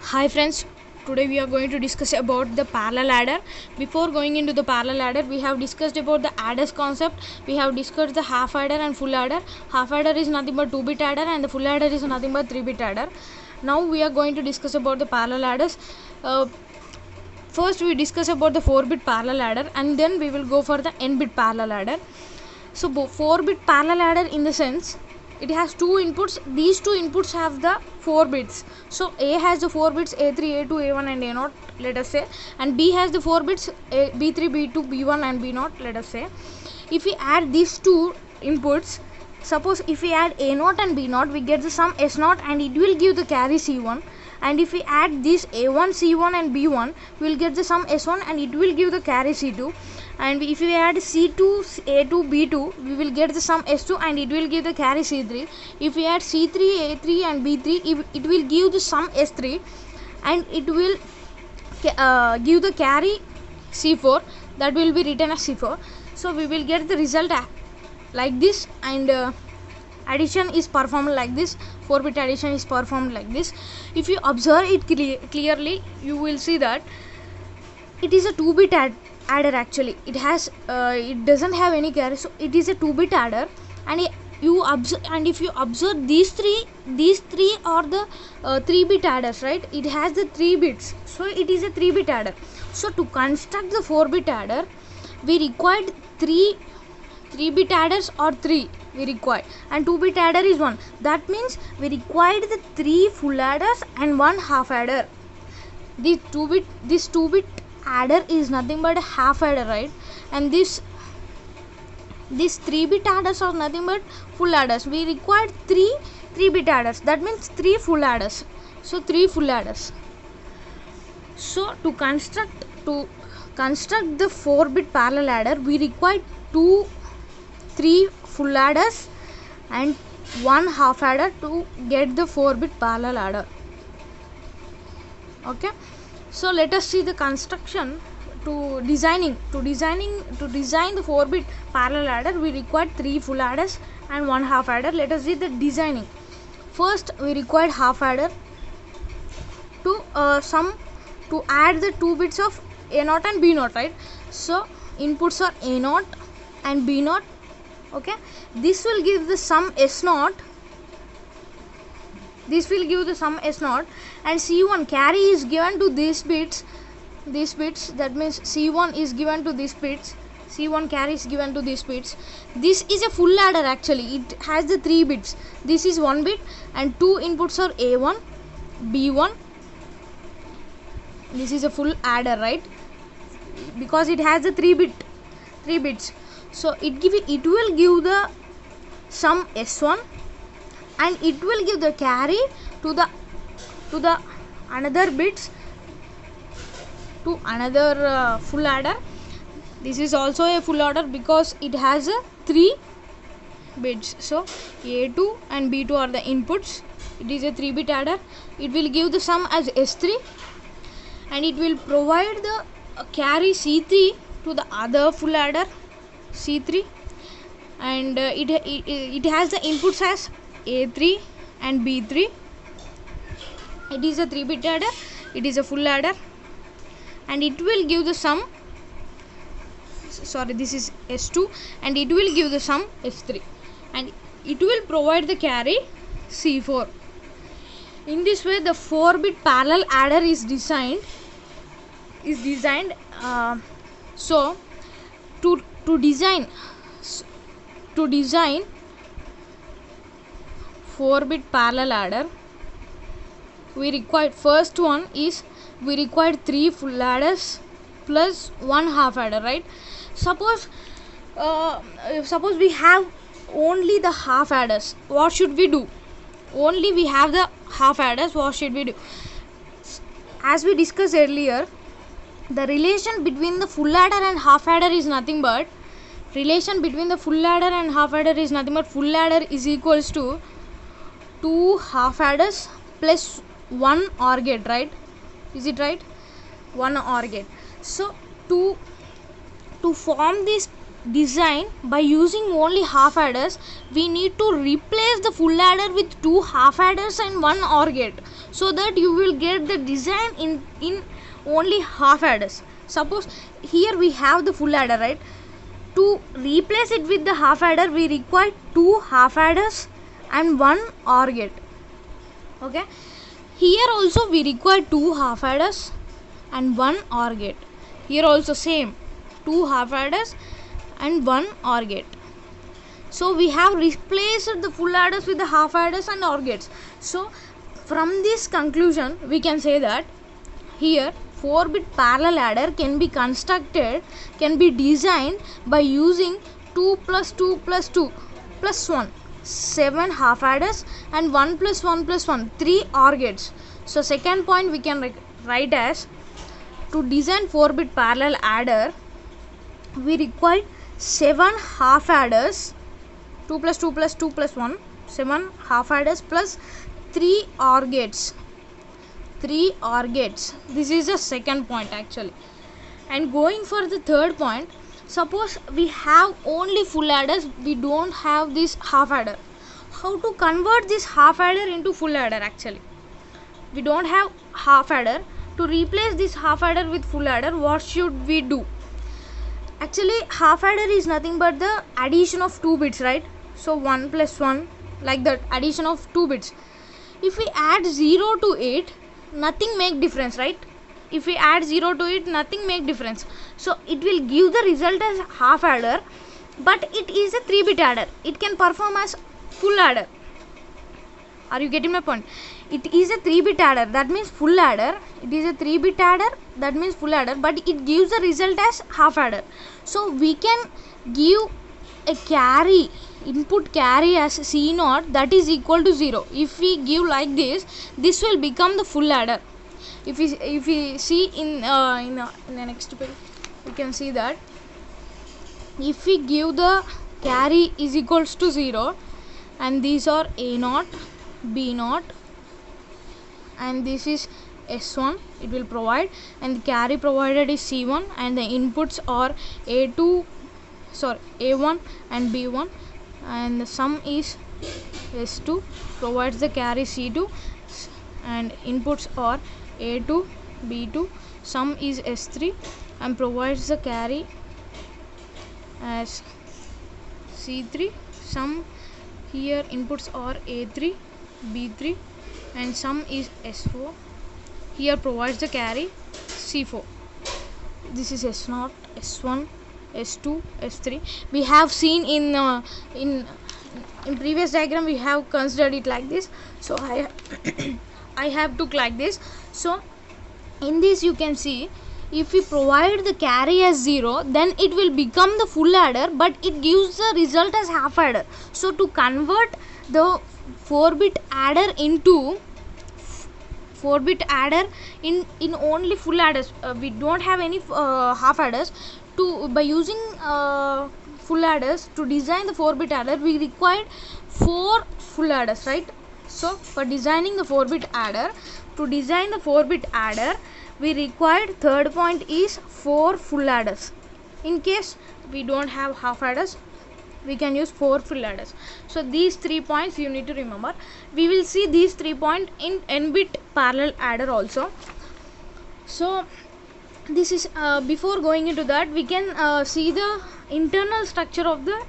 Hi friends, today we are going to discuss about the parallel adder. Before going into the parallel adder, we have discussed about the adders concept. We have discussed the half adder and full adder. Half adder is nothing but 2-bit adder and the full adder is nothing but 3-bit adder. Now we are going to discuss about the parallel adders. First we discuss about the 4-bit parallel adder and then we will go for the n-bit parallel adder. So 4-bit parallel adder in the sense it has two inputs. These two inputs have the 4 bits. So A has the 4 bits A3, A2, A1 and A0, let us say, and B has the 4 bits B3, B2, B1 and B0, let us say. If we add these two inputs, suppose if we add A0 and B0, we get the sum S0 and it will give the carry C1. And if we add this A1, C1 and B1, we will get the sum S1 and it will give the carry C2. And if we add C2, A2, B2, we will get the sum S2 and it will give the carry C3. If we add C3, A3 and B3, it will give the sum S3 and it will give the carry C4, that will be written as C4. So we will get the result like this, and addition is performed like this. 4-bit addition is performed like this. If you observe it clearly, you will see that it is a 2-bit adder. Actually it has it doesn't have any carry, so it is a 2-bit adder. And you observe, and if you observe these three are the 3-bit adders, right? It has the 3 bits, so it is a 3-bit adder. So to construct the 4-bit adder, we required 3-bit adders or 3 we required, and 2-bit adder is 1. That means we required the 3 full adders and 1 half adder. This 2-bit adder is nothing but a half adder, right? And this 3-bit adders are nothing but full adders. We required 3-bit adders, that means 3 full adders. So 3 full adders. So to construct the 4-bit parallel adder, we required 3 full adders and 1 half adder to get the 4-bit parallel adder. Okay, so let us see the construction. To design the 4-bit parallel adder, we required 3 full adders and 1 half adder. Let us see the designing. First we required half adder to add the 2 bits of A0 and B0, right? So inputs are A0 and B0. Okay, this will give the sum S0. This will give the sum S0, and C1 carry is given to these bits. That means C1 is given to these bits. C1 carry is given to these bits. This is a full adder. Actually it has the 3 bits. This is 1 bit and 2 inputs are A1, B1. This is a full adder, right? Because it has the 3 bits. So it will give the sum S1 and it will give the carry to the another bits to another full adder. This is also a full adder because it has 3 bits. So A2 and B2 are the inputs. It is a 3-bit adder. It will give the sum as S3 and it will provide the carry C3 to the other full adder C3, and it has the inputs as A3 and B3. It is a 3-bit adder. It is a full adder and it will give the sum, sorry, this is S2, and it will give the sum S3 and it will provide the carry C4. In this way the 4-bit parallel adder is designed. So to design 4-bit parallel adder, we required, first one is we required 3 full adders plus 1 half adder, right? Suppose we have only the half adders, what should we do? Only we have the half adders, what should we do? As we discussed earlier, the relation between the full adder and half adder is nothing but full adder is equals to 2 half adders plus 1 OR gate, right? Is it right? 1 OR gate. So to form this design by using only half adders, we need to replace the full adder with 2 half adders and 1 OR gate. so that you will get the design in only half adders. Suppose here we have the full adder, right? To replace it with the half adder, we require 2 half adders and 1 OR gate. Okay, here also we require 2 half adders and 1 OR gate. Here also same, 2 half adders and 1 OR gate. So we have replaced the full adders with the half adders and OR gates. So from this conclusion we can say that here 4-bit parallel adder can be constructed, can be designed by using 2 plus 2 plus 2 plus 1, 7 half adders and 1 plus 1 plus 1, 3 OR gates. So second point we can write as, to design 4-bit parallel adder we require 7 half adders, 2 plus 2 plus 2 plus 1, 7 half adders plus 3 OR gates. 3 OR gates. This is the second point actually. And going for the third point, suppose we have only full adders, we don't have this half adder. How to convert this half adder into full adder actually? We don't have half adder. To replace this half adder with full adder, what should we do? Actually half adder is nothing but the addition of 2 bits, right? So 1 plus 1, like that, addition of 2 bits. If we add 0 to it, nothing make difference, right? If we add 0 to it, nothing make difference. So it will give the result as half adder, but it is a 3-bit adder. It can perform as full adder. Are you getting my point? It is a 3-bit adder, that means full adder. It is a 3-bit adder, that means full adder, but it gives the result as half adder. So we can give a carry, input carry as C0, that is equal to 0. If we give like this, this will become the full adder. If we see in the next page, we can see that if we give the carry is equals to 0, and these are A0, B0, and this is S1, it will provide, and the carry provided is C1, and the inputs are A1 and B1, and the sum is S2, provides the carry C2, and inputs are A2, B2, sum is S3, and provides the carry as C3, sum, here inputs are A3, B3, and sum is S4, here provides the carry C4. This is S0, S1, S2, S3. We have seen in previous diagram, we have considered it like this. So I have took like this. So in this you can see, if we provide the carry as 0, then it will become the full adder, but it gives the result as half adder. So to convert the 4-bit adder into 4-bit adder in only full adders, we don't have any half adders. By using full adders to design the 4-bit adder, we required 4 full adders, right? So for designing the 4-bit adder, to design the 4-bit adder, we required, third point is 4 full adders. In case we don't have half adders, we can use 4 full adders. So these 3 points you need to remember. We will see these 3 points in n-bit parallel adder also. So this is before going into that, we can see the internal structure of the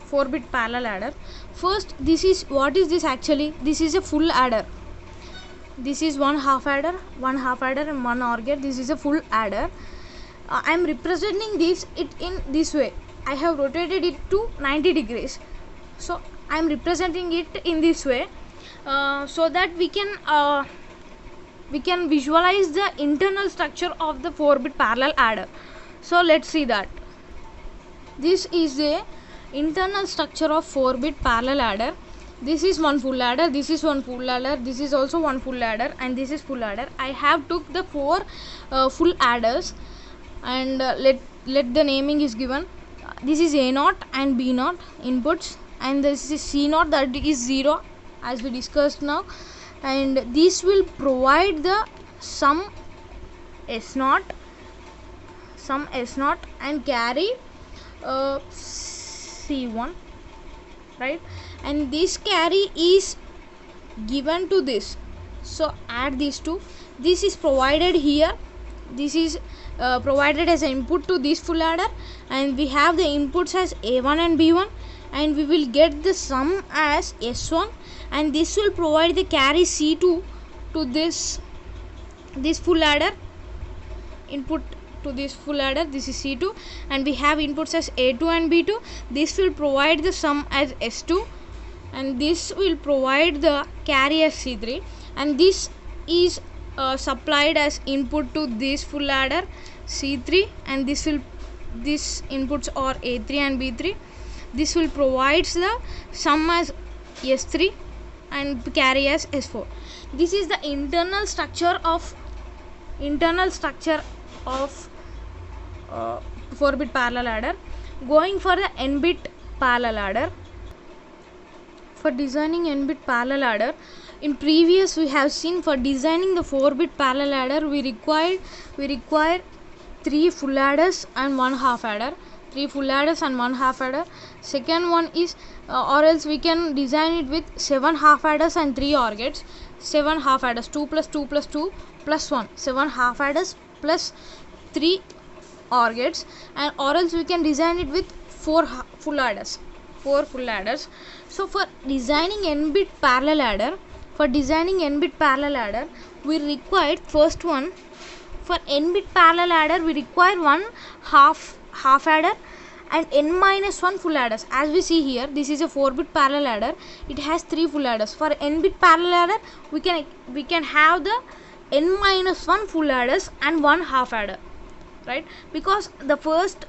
4-bit parallel adder. First, this is, what is this actually? This is a full adder. This is 1 half adder and 1 OR gate. This is a full adder. I am representing this in this way. I have rotated it to 90 degrees. So I am representing it in this way, so that we can visualize the internal structure of the 4-bit parallel adder. So let's see that. This is the internal structure of 4-bit parallel adder. This is one full adder, this is one full adder, this is also one full adder, and this is full adder. I have took the 4 full adders, and let the naming is given. This is A0 and B0 inputs, and this is C0, that is 0 as we discussed now, and this will provide the sum S0 and carry C1, right? And this carry is given to this. So add these two. This is provided here. This is provided as an input to this full adder, and we have the inputs as A1 and B1, and we will get the sum as S1, and this will provide the carry C2 to this full adder. Input to this full adder, this is C2, and we have inputs as A2 and B2. This will provide the sum as S2, and this will provide the carry as C3, and this is supplied as input to this full adder C3, and this inputs are A3 and B3. This will provides the sum as S3 and carry as S4. This is the internal structure of 4-bit parallel adder. Going for the n-bit parallel adder. For designing n-bit parallel adder, in previous we have seen for designing the 4-bit parallel adder we require 3 full adders and 1 half adder. 3 full adders and 1 half adder. Second one is or else we can design it with 7 half adders and 3 OR gates. 7 half adders, 2 plus 2 plus 2 plus 1. 7 half adders plus 3 OR gates, and or else we can design it with 4 full adders. 4 full adders. So for designing n-bit parallel adder, we required first one. For n-bit parallel adder we require 1 half adder and n-1 full adders. As we see here, this is a 4-bit parallel adder. It has 3 full adders. For n-bit parallel adder, we can have the n-1 full adders and 1 half adder, right? Because the first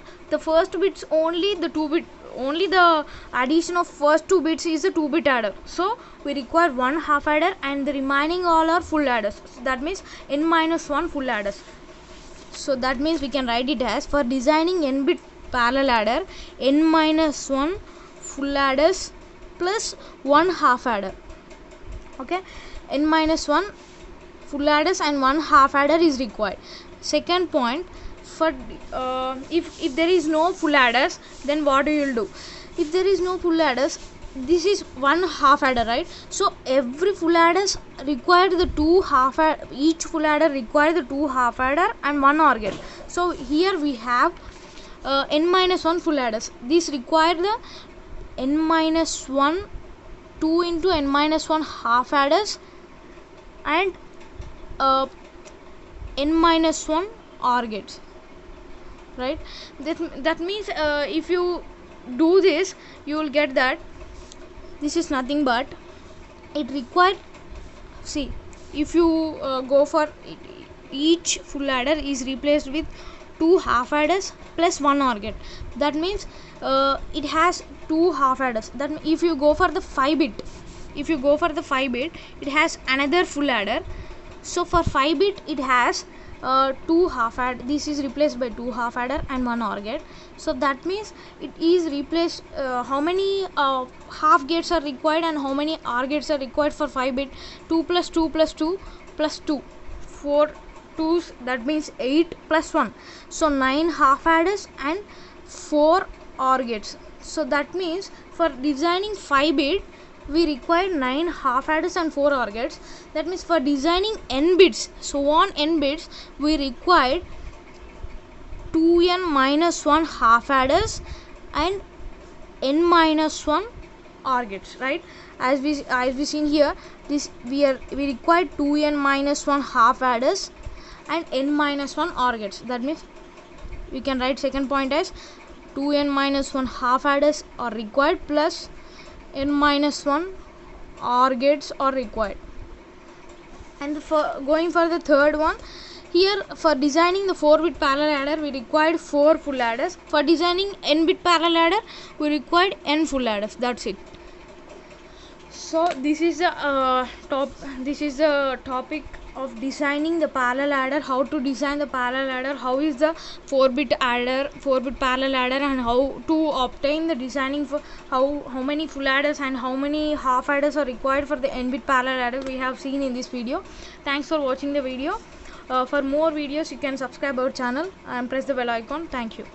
bits only the addition of first 2 bits is the 2-bit adder. So we require 1 half adder, and the remaining all are full adders. So that means n-1 full adders. So that means we can write it as, for designing n-bit parallel adder, n-1 full adders plus 1 half adder. Okay, n-1 full adders and 1 half adder is required. Second point, for if there is no full adders, then what you will do? If there is no full adders, this is 1 half adder, right? So every full adders require the 2 half adder. Each full adder require the 2 half adder and 1 OR gate. So here we have n-1 full adders. This require the n-1 2 into n-1 half adders and n-1 OR gates, right? That means if you do this, you will get that this is nothing but it required. See, if you go for each full adder is replaced with 2 half adders plus 1 OR gate. That means it has 2 half adders. That means if you go for the 5-bit, it has another full adder. So for 5-bit it has 2 half adder. This is replaced by 2 half adder and 1 OR gate. So that means it is replaced. How many half gates are required and how many OR gates are required for 5-bit? 2 plus 2 plus 2 plus 2. 4 2's, that means 8 plus 1. So 9 half adders and 4 OR gates. So that means for designing 5-bit we require 9 half adders and 4 OR gates. That means for designing n bits, so on n bits, we required 2n-1 half adders and n-1 OR gates, right? As we seen here, this we require 2n-1 half adders and n-1 OR gates. That means we can write second point as 2n-1 half adders are required plus n-1 OR gates are required. And for going for the third one, here for designing the 4-bit parallel adder we required 4 full adders. For designing n-bit parallel adder we required n full adders. That's it. So this is the topic of designing the parallel adder. How to design the parallel adder, how is the 4-bit parallel adder, and how to obtain the designing for how many full adders and how many half adders are required for the n-bit parallel adder we have seen in this video. Thanks for watching the video. For more videos you can subscribe our channel and press the bell icon. Thank you.